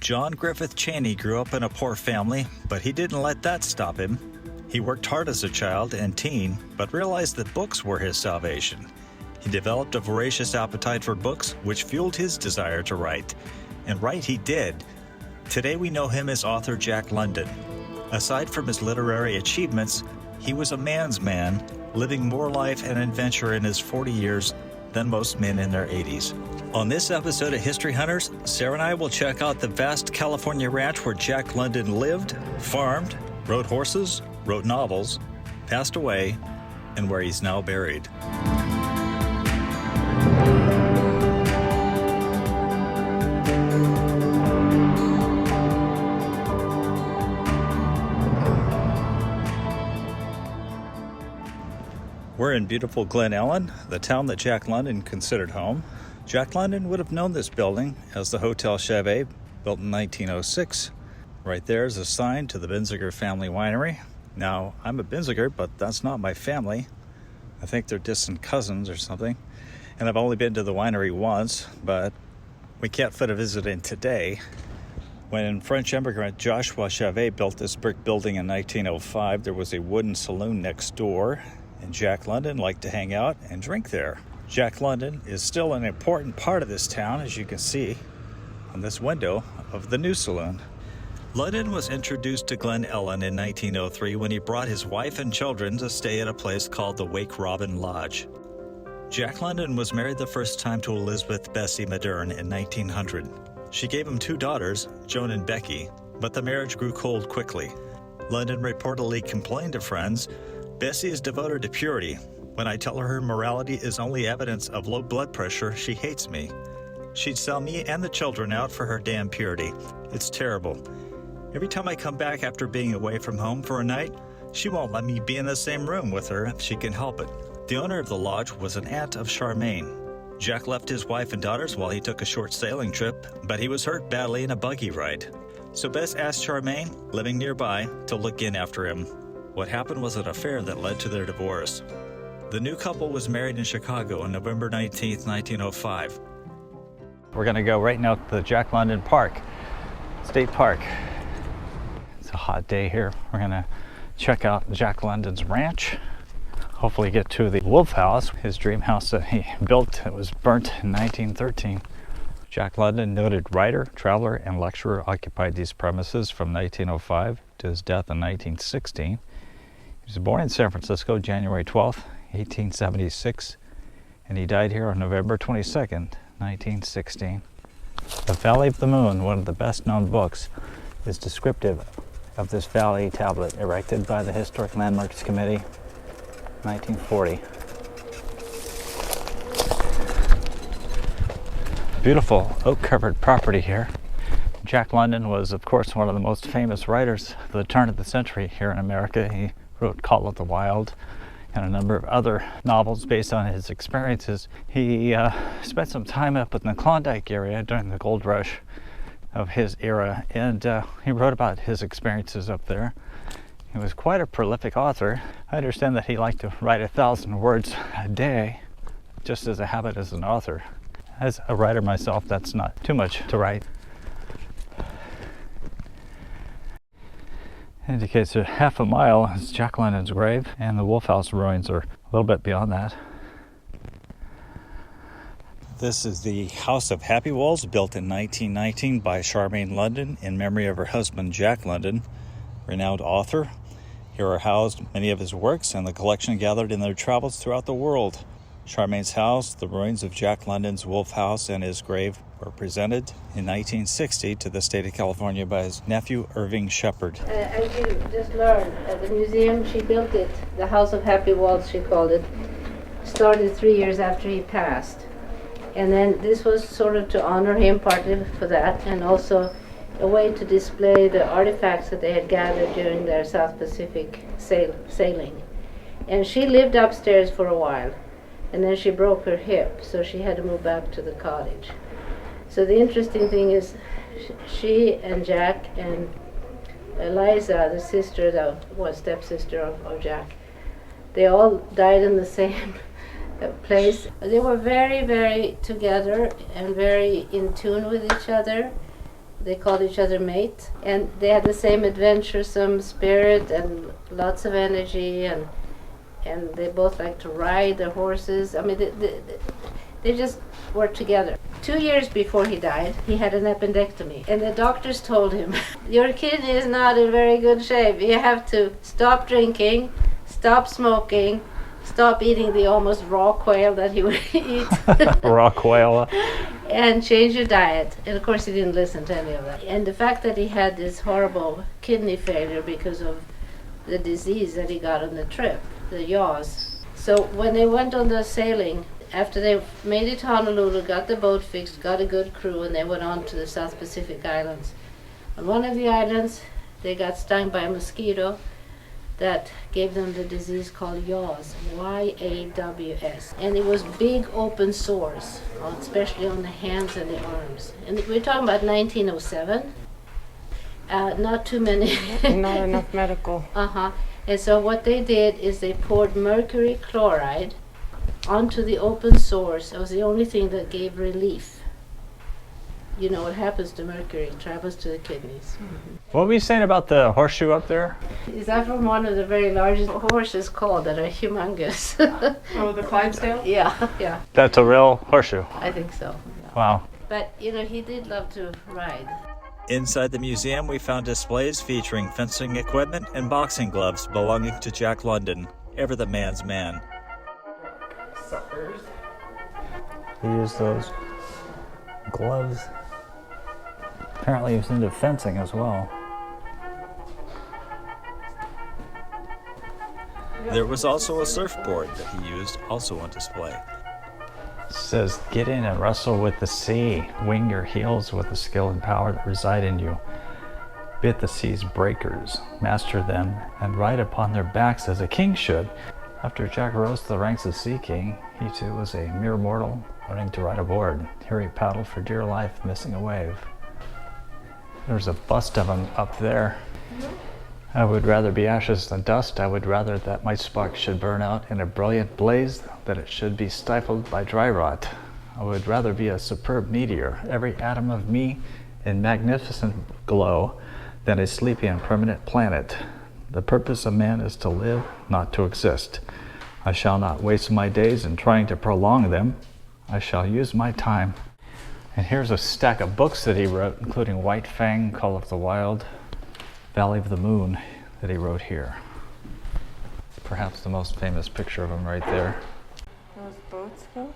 John Griffith Cheney grew up in a poor family, but he didn't let that stop him. He worked hard as a child and teen, but realized that books were his salvation. He developed a voracious appetite for books, which fueled his desire to write. And write he did. Today we know him as author Jack London. Aside from his literary achievements, he was a man's man, living more life and adventure in his 40 years than most men in their 80s. On this episode of History Hunters, Sarah and I will check out the vast California ranch where Jack London lived, farmed, rode horses, wrote novels, passed away, and where he's now buried. We're in beautiful Glen Ellen, the town that Jack London considered home. Jack London would have known this building as the Hotel Chevet, built in 1906. Right there is a sign to the Binziger Family Winery. Now, I'm a Binziger, but that's not my family. I think they're distant cousins or something. And I've only been to the winery once, but we can't fit a visit in today. When French immigrant Joshua Chevet built this brick building in 1905, there was a wooden saloon next door, and Jack London liked to hang out and drink there. Jack London is still an important part of this town, as you can see on this window of the new saloon. London was introduced to Glen Ellen in 1903 when he brought his wife and children to stay at a place called the Wake Robin Lodge. Jack London was married the first time to Elizabeth Bessie Modern in 1900. She gave him two daughters, Joan and Becky, but the marriage grew cold quickly. London reportedly complained to friends, "Bessie is devoted to purity. When I tell her morality is only evidence of low blood pressure, she hates me. She'd sell me and the children out for her damn purity. It's terrible. Every time I come back after being away from home for a night, she won't let me be in the same room with her if she can help it." The owner of the lodge was an aunt of Charmaine. Jack left his wife and daughters while he took a short sailing trip, but he was hurt badly in a buggy ride. So Bess asked Charmaine, living nearby, to look in after him. What happened was an affair that led to their divorce. The new couple was married in Chicago on November 19th, 1905. We're going to go right now to the Jack London Park, State Park. It's a hot day here. We're going to check out Jack London's ranch. Hopefully get to the Wolf House, his dream house that he built. It was burnt in 1913. Jack London, noted writer, traveler, and lecturer, occupied these premises from 1905 to his death in 1916. He was born in San Francisco, January 12th, 1876, and he died here on November 22nd, 1916. The Valley of the Moon, one of the best-known books, is descriptive of this valley tablet erected by the Historic Landmarks Committee, 1940. Beautiful oak-covered property here. Jack London was, of course, one of the most famous writers of the turn of the century here in America. He wrote Call of the Wild and a number of other novels based on his experiences. He spent some time up in the Klondike area during the gold rush of his era, and he wrote about his experiences up there. He was quite a prolific author. I understand that he liked to write 1,000 words a day, just as a habit as an author. As a writer myself, that's not too much to write. Indicates that half a mile is Jack London's grave, and the Wolf House ruins are a little bit beyond that. This is the House of Happy Walls, built in 1919 by Charmian London in memory of her husband Jack London, renowned author. Here are housed many of his works and the collection gathered in their travels throughout the world. Charmaines House, the ruins of Jack London's Wolf House, and his grave were presented in 1960 to the state of California by his nephew Irving Shepard. As you just learned, at the museum, she built it, the House of Happy Walls, she called it, started 3 years after he passed. And then this was sort of to honor him, partly for that, and also a way to display the artifacts that they had gathered during their South Pacific sailing. And she lived upstairs for a while, and then she broke her hip, so she had to move back to the cottage. So the interesting thing is she and Jack and Eliza, the sister, that was stepsister of Jack, they all died in the same place. They were very, very together and very in tune with each other. They called each other mate, and they had the same adventuresome spirit and lots of energy, and they both liked to ride their horses. I mean, they just worked together. 2 years before he died, he had an appendectomy, and the doctors told him, your kidney is not in very good shape. You have to stop drinking, stop smoking, stop eating the almost raw quail that he would eat. Raw quail. And change your diet. And of course he didn't listen to any of that. And the fact that he had this horrible kidney failure because of the disease that he got on the trip, the yaws. So when they went on the sailing, after they made it to Honolulu, got the boat fixed, got a good crew, and they went on to the South Pacific Islands. On one of the islands, they got stung by a mosquito that gave them the disease called yaws, Y-A-W-S. And it was big open sores, especially on the hands and the arms. And we're talking about 1907. Not too many. Not enough medical. Uh-huh. And so what they did is they poured mercury chloride onto the open sores. It was the only thing that gave relief. You know what happens to mercury? It travels to the kidneys. Mm-hmm. What were you saying about the horseshoe up there? Is that from one of the very largest horses called that are humongous? Oh, the Clydesdale? Yeah, That's a real horseshoe. I think so. Yeah. Wow. But, you know, he did love to ride. Inside the museum, we found displays featuring fencing equipment and boxing gloves belonging to Jack London, ever the man's man. Suckers. He used those gloves. Apparently he was into fencing as well. There was also a surfboard that he used, also on display. It says, get in and wrestle with the sea. Wing your heels with the skill and power that reside in you. Bit the sea's breakers, master them, and ride upon their backs as a king should. After Jack rose to the ranks of Sea King, he too was a mere mortal, learning to ride aboard. Here he paddled for dear life, missing a wave. There's a bust of him up there. I would rather be ashes than dust. I would rather that my spark should burn out in a brilliant blaze than it should be stifled by dry rot. I would rather be a superb meteor, every atom of me in magnificent glow, than a sleepy and permanent planet. The purpose of man is to live, not to exist. I shall not waste my days in trying to prolong them. I shall use my time. And here's a stack of books that he wrote, including White Fang, Call of the Wild, Valley of the Moon, that he wrote here. Perhaps the most famous picture of him right there. Those boats go?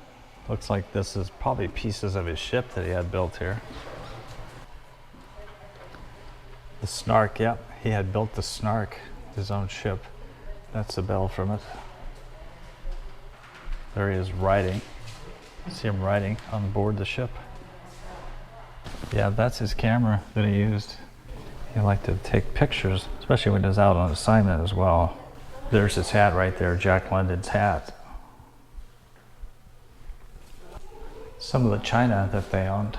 Looks like this is probably pieces of his ship that he had built here. The Snark, yep, he had built the Snark, his own ship. That's the bell from it. There he is riding. See him riding on board the ship. Yeah, that's his camera that he used. He liked to take pictures, especially when he was out on assignment as well. There's his hat right there, Jack London's hat. Some of the china that they owned.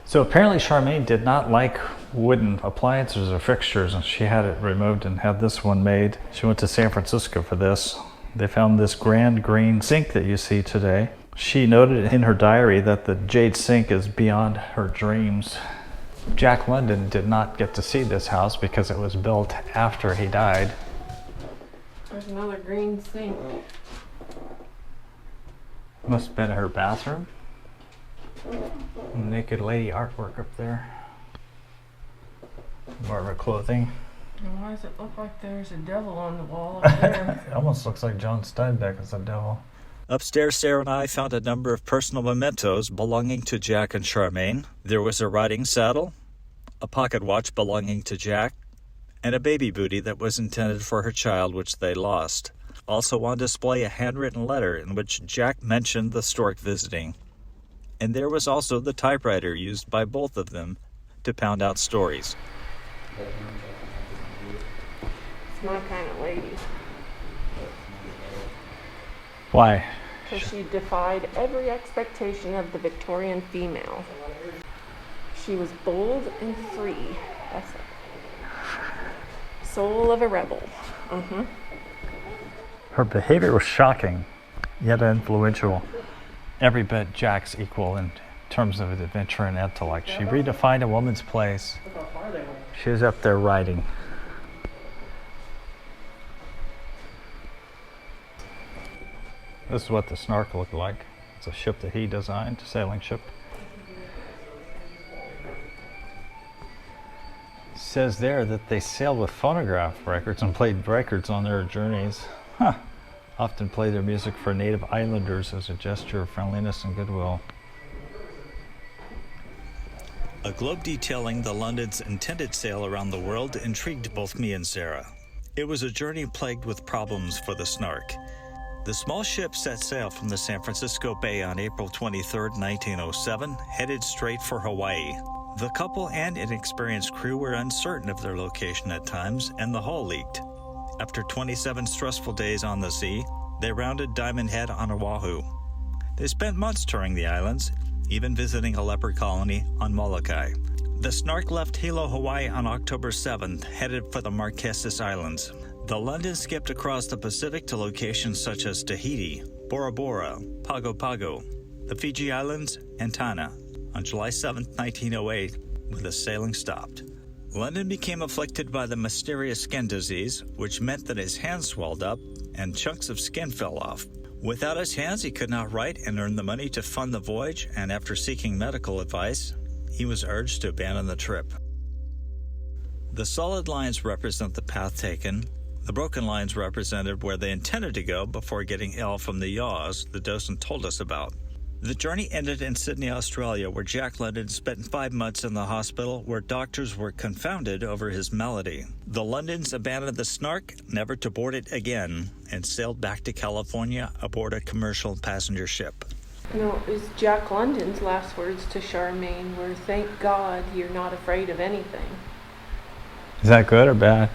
So apparently Charmaine did not like wooden appliances or fixtures, and she had it removed and had this one made. She went to San Francisco for this. They found this grand green sink that you see today. She noted in her diary that the jade sink is beyond her dreams. Jack London did not get to see this house because it was built after he died. There's another green sink. Must have been her bathroom. Naked lady artwork up there. More of her clothing. And why does it look like there's a devil on the wall up there? It almost looks like John Steinbeck as a devil. Upstairs, Sarah and I found a number of personal mementos belonging to Jack and Charmaine. There was a riding saddle, a pocket watch belonging to Jack, and a baby booty that was intended for her child, which they lost. Also on display, a handwritten letter in which Jack mentioned the stork visiting. And there was also the typewriter used by both of them to pound out stories. It's my kind of lady. Why? Because she defied every expectation of the Victorian female. She was bold and free. That's it. Soul of a rebel. Mm-hmm. Her behavior was shocking, yet influential. Every bit Jack's equal in terms of adventure and intellect. She redefined a woman's place. She was up there writing. This is what the Snark looked like. It's a ship that he designed, a sailing ship. It says there that they sailed with phonograph records and played records on their journeys. Huh. Often play their music for native islanders as a gesture of friendliness and goodwill. A globe detailing the London's intended sail around the world intrigued both me and Sarah. It was a journey plagued with problems for the Snark. The small ship set sail from the San Francisco Bay on April 23, 1907, headed straight for Hawaii. The couple and inexperienced crew were uncertain of their location at times, and the hull leaked. After 27 stressful days on the sea, they rounded Diamond Head on Oahu. They spent months touring the islands, even visiting a leper colony on Molokai. The Snark left Hilo, Hawaii on October 7th, headed for the Marquesas Islands. The London skipped across the Pacific to locations such as Tahiti, Bora Bora, Pago Pago, the Fiji Islands, and Tanna on July 7, 1908, when the sailing stopped. London became afflicted by the mysterious skin disease, which meant that his hands swelled up and chunks of skin fell off. Without his hands, he could not write and earn the money to fund the voyage, and after seeking medical advice, he was urged to abandon the trip. The solid lines represent the path taken. The broken lines represented where they intended to go before getting ill from the yaws the docent told us about. The journey ended in Sydney, Australia, where Jack London spent 5 months in the hospital where doctors were confounded over his malady. The Londons abandoned the Snark, never to board it again, and sailed back to California aboard a commercial passenger ship. No, it was Jack London's last words to Charmaine were, "Thank God you're not afraid of anything." Is that good or bad?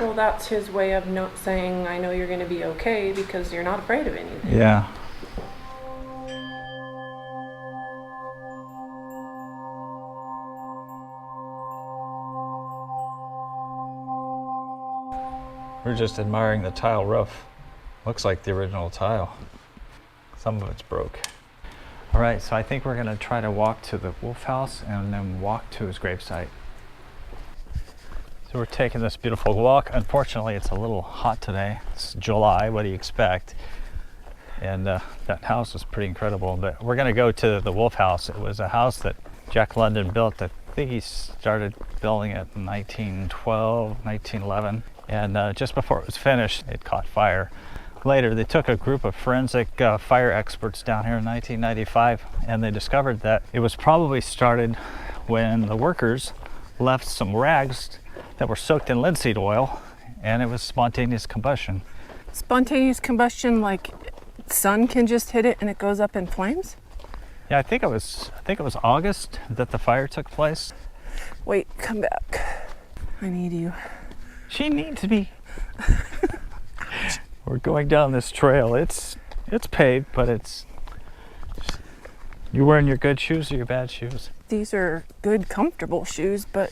Well, that's his way of not saying, "I know you're going to be okay," because you're not afraid of anything. Yeah. We're just admiring the tile roof. Looks like the original tile. Some of it's broke. All right, so I think we're gonna try to walk to the Wolf House and then walk to his gravesite. So we're taking this beautiful walk. Unfortunately, it's a little hot today. It's July, what do you expect? And that house is pretty incredible, but we're gonna go to the Wolf House. It was a house that Jack London built. I think he started building it in 1912, 1911. And just before it was finished, it caught fire. Later, they took a group of forensic fire experts down here in 1995, and they discovered that it was probably started when the workers left some rags that were soaked in linseed oil, and it was spontaneous combustion. Spontaneous combustion, like sun can just hit it and it goes up in flames? Yeah, I think it was August that the fire took place. Wait, come back. I need you. She needs me. We're going down this trail. It's paved, but it's. You wearing your good shoes or your bad shoes? These are good, comfortable shoes, but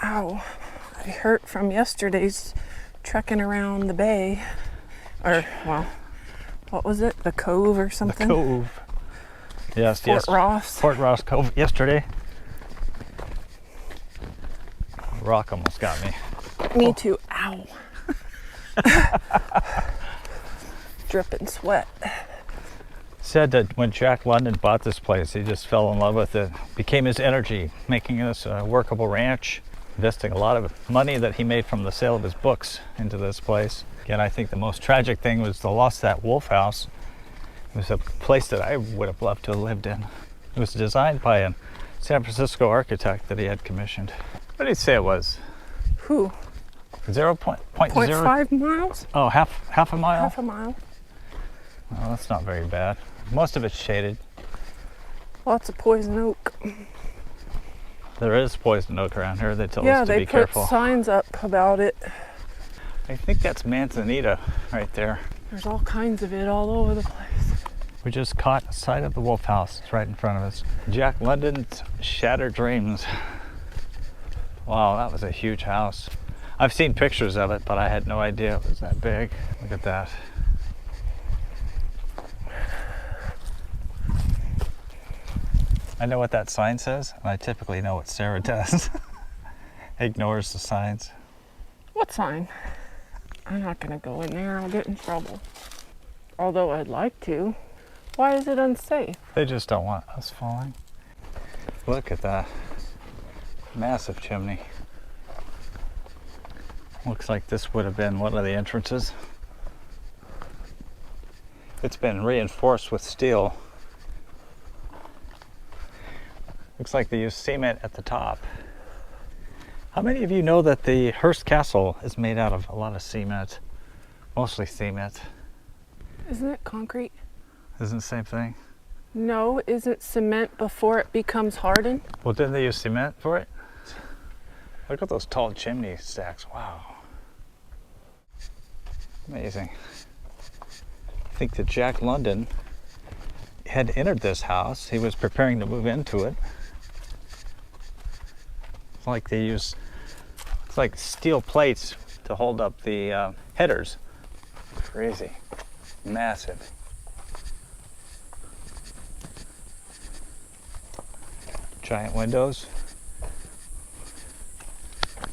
ow, I hurt from yesterday's trekking around the bay. Or, well, what was it? The Cove or something? The Cove. Yes, Fort Ross. Fort Ross Cove yesterday. Rock almost got me. Me too. Ow. Dripping sweat. Said that when Jack London bought this place, he just fell in love with it. Became his energy, making this a workable ranch, investing a lot of money that he made from the sale of his books into this place. Again, I think the most tragic thing was the loss of that Wolf House. It was a place that I would have loved to have lived in. It was designed by a San Francisco architect that he had commissioned. What did he say it was? Who? 0.5 miles? Oh, half a mile? Half a mile. Well, that's not very bad. Most of it's shaded. Lots of poison oak. There is poison oak around here. They tell us to be careful. Yeah, they put signs up about it. I think that's manzanita right there. There's all kinds of it all over the place. We just caught sight of the Wolf House. It's right in front of us. Jack London's Shattered Dreams. Wow, that was a huge house. I've seen pictures of it, but I had no idea it was that big. Look at that. I know what that sign says, and I typically know what Sarah does. Ignores the signs. What sign? I'm not gonna go in there, I'll get in trouble. Although I'd like to. Why is it unsafe? They just don't want us falling. Look at that massive chimney. Looks like this would have been one of the entrances. It's been reinforced with steel. Looks like they use cement at the top. How many of you know that the Hearst Castle is made out of a lot of cement? Mostly cement. Isn't it concrete? Isn't it the same thing? No, isn't cement before it becomes hardened? Well, didn't they use cement for it? Look at those tall chimney stacks. Wow. Amazing. I think that Jack London had entered this house. He was preparing to move into it. It's like they use, it's like steel plates to hold up the headers. Crazy. Massive. Giant windows.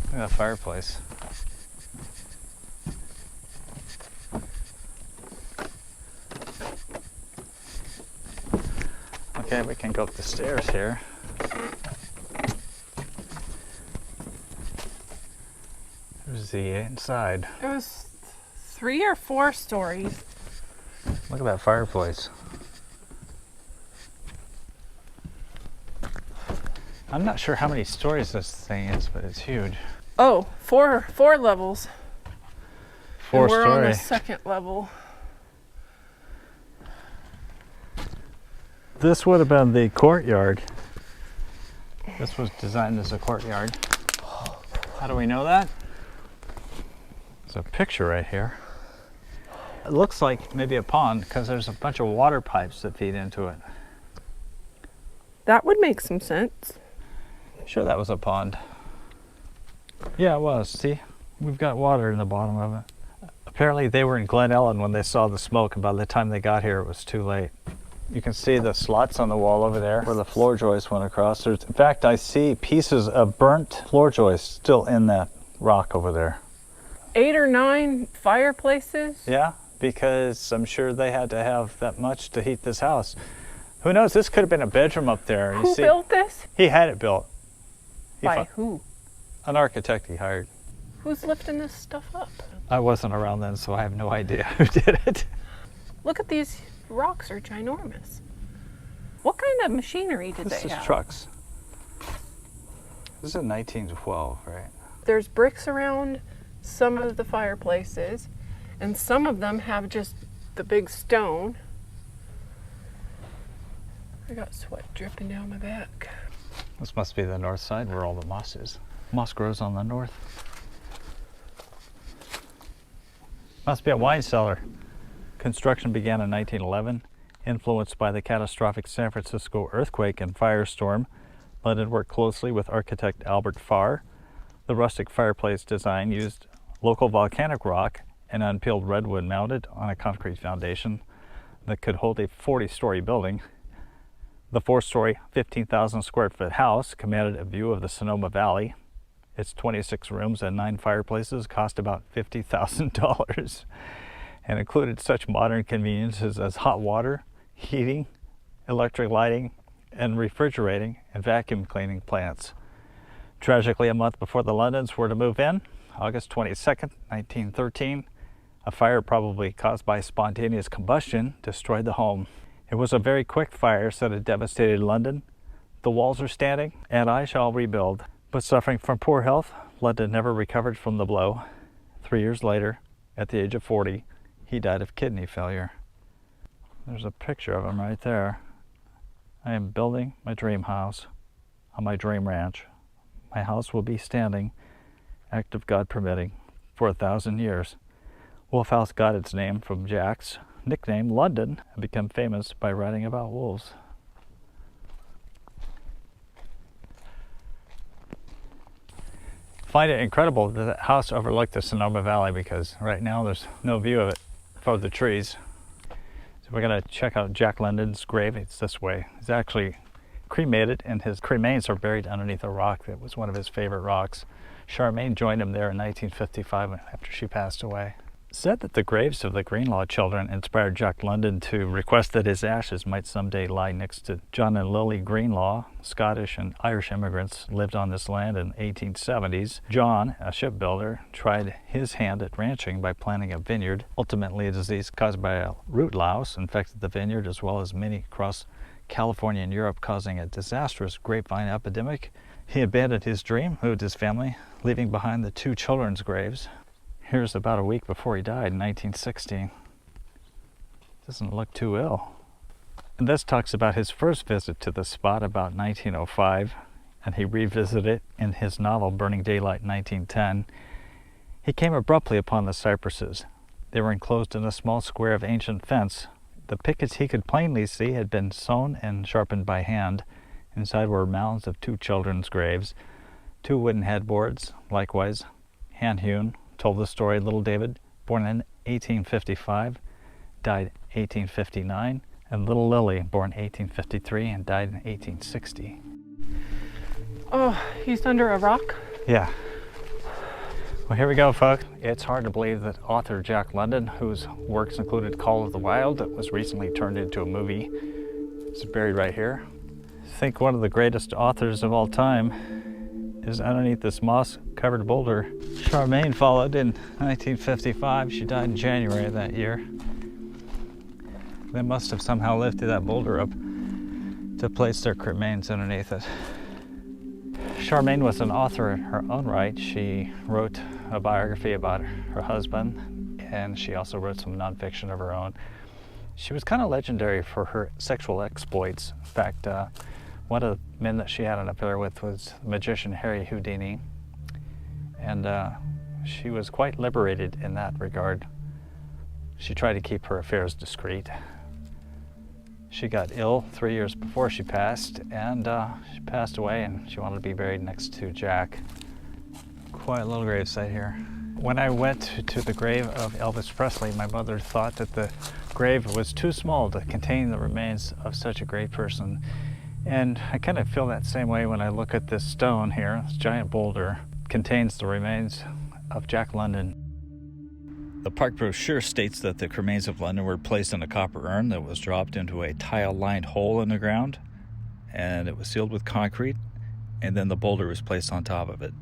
Look at that fireplace. Okay, we can go up the stairs here. There's the inside. It was 3 or 4 stories. Look at that fireplace. I'm not sure how many stories this thing is, but it's huge. Oh, four levels. 4 and we're on the story. 2nd level. This would have been the courtyard. This was designed as a courtyard. How do we know that? There's a picture right here. It looks like maybe a pond because there's a bunch of water pipes that feed into it. That would make some sense. Sure, that was a pond. Yeah, it was. See, we've got water in the bottom of it. Apparently they were in Glen Ellen when they saw the smoke, and by the time they got here it was too late. You can see the slots on the wall over there where the floor joist went across. In fact, I see pieces of burnt floor joist still in that rock over there. 8 or 9 fireplaces? Yeah, because I'm sure they had to have that much to heat this house. Who knows, this could have been a bedroom up there. Who built this? He had it built. By who? An architect he hired. Who's lifting this stuff up? I wasn't around then, so I have no idea who did it. Look at these rocks are ginormous. What kind of machinery did This they is have? trucks. This is 1912, right? There's bricks around some of the fireplaces, and some of them have just the big stone. I got sweat dripping down my back. This must be the north side where all the moss is. Moss grows on the north. Must be a wine cellar. Construction began in 1911, influenced by the catastrophic San Francisco earthquake and firestorm. London worked closely with architect Albert Farr. The rustic fireplace design used local volcanic rock and unpeeled redwood mounted on a concrete foundation that could hold a 40-story building. The 4-story, 15,000 square foot house commanded a view of the Sonoma Valley. Its 26 rooms and 9 fireplaces cost about $50,000 and included such modern conveniences as hot water, heating, electric lighting, and refrigerating and vacuum cleaning plants. Tragically, a month before the Londons were to move in, August 22nd, 1913, a fire probably caused by spontaneous combustion destroyed the home. It was a very quick fire that had devastated London. The walls are standing, and I shall rebuild. But suffering from poor health, London never recovered from the blow. 3 years later, at the age of 40, he died of kidney failure. There's a picture of him right there. I am building my dream house on my dream ranch. My house will be standing, act of God permitting, for 1,000 years. Wolf House got its name from Jack's nickname London and became famous by writing about wolves. Find it incredible that the house overlooked the Sonoma Valley because right now there's no view of it for the trees. So we're gonna check out Jack London's grave. It's this way. It's actually cremated, and his cremains are buried underneath a rock that was one of his favorite rocks. Charmaine joined him there in 1955 after she passed away. Said that the graves of the Greenlaw children inspired Jack London to request that his ashes might someday lie next to John and Lily Greenlaw. Scottish and Irish immigrants lived on this land in the 1870s. John, a shipbuilder, tried his hand at ranching by planting a vineyard. Ultimately, a disease caused by a root louse infected the vineyard as well as many across California and Europe, causing a disastrous grapevine epidemic. He abandoned his dream, moved his family, leaving behind the 2 children's graves. Here's about a week before he died in 1916. Doesn't look too ill. And this talks about his first visit to the spot about 1905, and he revisited it in his novel Burning Daylight in 1910. He came abruptly upon the cypresses. They were enclosed in a small square of ancient fence. The pickets he could plainly see had been sewn and sharpened by hand. Inside were mounds of 2 children's graves, 2 wooden headboards, likewise hand-hewn, told the story Little David, born in 1855, died 1859, and Little Lily, born 1853 and died in 1860. Oh, he's under a rock? Yeah. Well, here we go, folks. It's hard to believe that author Jack London, whose works included Call of the Wild, that was recently turned into a movie, is buried right here. I think one of the greatest authors of all time is underneath this moss-covered boulder. Charmaine followed in 1955. She died in January of that year. They must have somehow lifted that boulder up to place their cremains underneath it. Charmaine was an author in her own right. She wrote a biography about her husband, and she also wrote some nonfiction of her own. She was kind of legendary for her sexual exploits. In fact, one of the men that she had an affair with was the magician Harry Houdini, and she was quite liberated in that regard. She tried to keep her affairs discreet. She got ill 3 years before she passed, and she passed away, and she wanted to be buried next to Jack. Quite a little gravesite here. When I went to the grave of Elvis Presley, my mother thought that the grave was too small to contain the remains of such a great person. And I kind of feel that same way when I look at this stone here. This giant boulder contains the remains of Jack London. The park brochure states that the remains of London were placed in a copper urn that was dropped into a tile-lined hole in the ground, and it was sealed with concrete, and then the boulder was placed on top of it.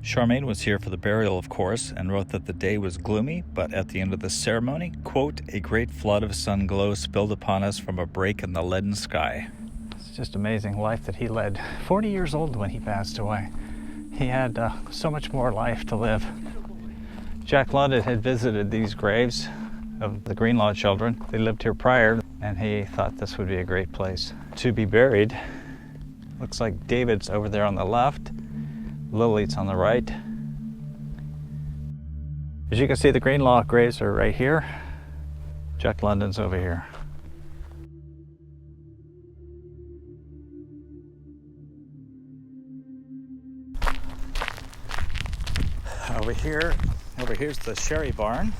Charmaine was here for the burial, of course, and wrote that the day was gloomy, but at the end of the ceremony, quote, "a great flood of sun glow spilled upon us from a break in the leaden sky." It's just amazing life that he led. 40 years old when he passed away. He had so much more life to live. Jack London had visited these graves of the Greenlaw children. They lived here prior, and he thought this would be a great place to be buried. Looks like David's over there on the left. Lily's on the right. As you can see, the Greenlaw graves are right here. Jack London's over here. Over here's the sherry barn,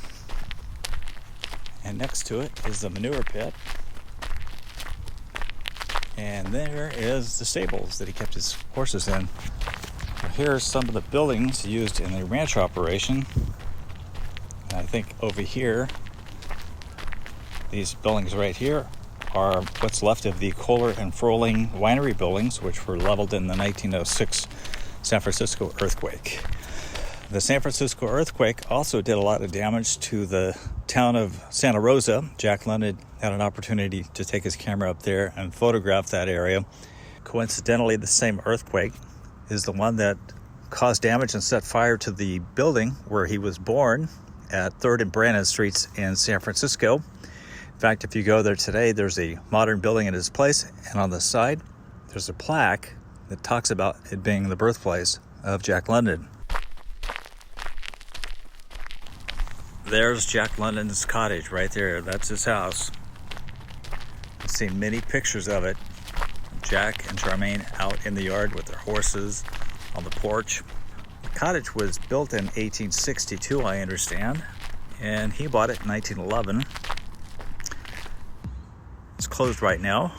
and next to it is the manure pit, and there is the stables that he kept his horses in. Here are some of the buildings used in the ranch operation. And I think over here, these buildings right here are what's left of the Kohler and Froling winery buildings, which were leveled in the 1906 San Francisco earthquake. The San Francisco earthquake also did a lot of damage to the town of Santa Rosa. Jack London had an opportunity to take his camera up there and photograph that area. Coincidentally, the same earthquake is the one that caused damage and set fire to the building where he was born at 3rd and Brandon Streets in San Francisco. In fact, if you go there today, there's a modern building at his place, and on the side, there's a plaque that talks about it being the birthplace of Jack London. There's Jack London's cottage right there. That's his house. I've seen many pictures of it. Jack and Charmaine out in the yard with their horses on the porch. The cottage was built in 1862, I understand, and he bought it in 1911. It's closed right now.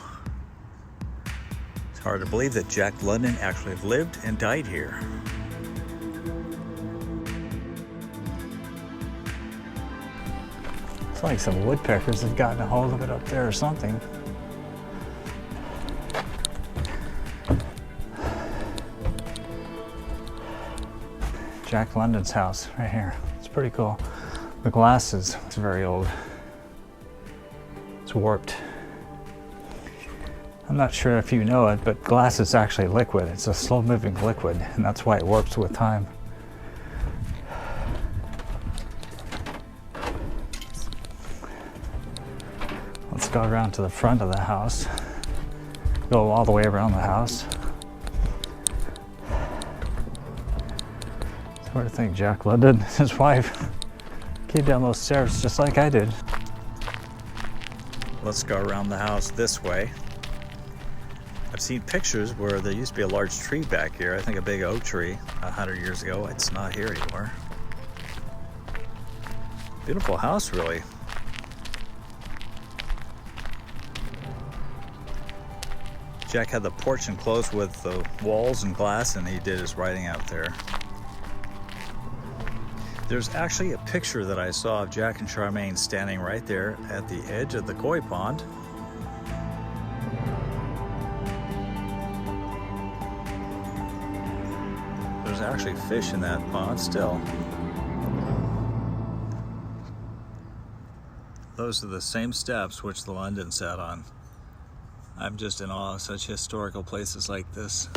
Hard to believe that Jack London actually lived and died here. It's like some woodpeckers have gotten a hold of it up there or something. Jack London's house right here. It's pretty cool. The glass is very old. It's warped. I'm not sure if you know it, but glass is actually liquid. It's a slow-moving liquid, and that's why it warps with time. Let's go around to the front of the house. Go all the way around the house. It's hard to think Jack London, his wife, came down those stairs just like I did. Let's go around the house this way. I've seen pictures where there used to be a large tree back here. I think a big oak tree 100 years ago. It's not here anymore. Beautiful house, really. Jack had the porch enclosed with the walls and glass, and he did his writing out there. There's actually a picture that I saw of Jack and Charmaine standing right there at the edge of the koi pond. There's actually fish in that pond still. Those are the same steps which the London sat on. I'm just in awe of such historical places like this.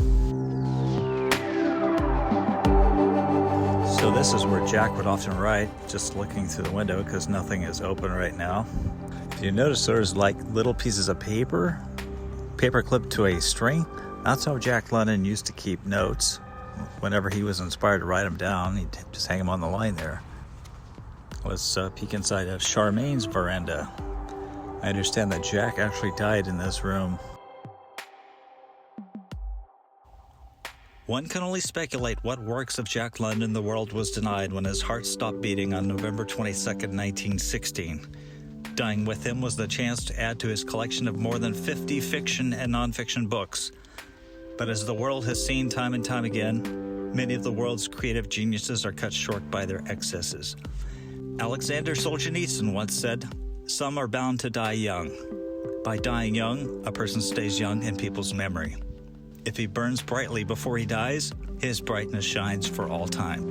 So this is where Jack would often write, just looking through the window because nothing is open right now. If you notice, there's like little pieces of paper clipped to a string. That's how Jack London used to keep notes. Whenever he was inspired to write them down, he'd just hang them on the line there. Let's peek inside of Charmaine's veranda. I understand that Jack actually died in this room. One can only speculate what works of Jack London the world was denied when his heart stopped beating on November 22nd, 1916. Dying with him was the chance to add to his collection of more than 50 fiction and nonfiction books. But as the world has seen time and time again, many of the world's creative geniuses are cut short by their excesses. Alexander Solzhenitsyn once said, "Some are bound to die young. By dying young, a person stays young in people's memory. If he burns brightly before he dies, his brightness shines for all time."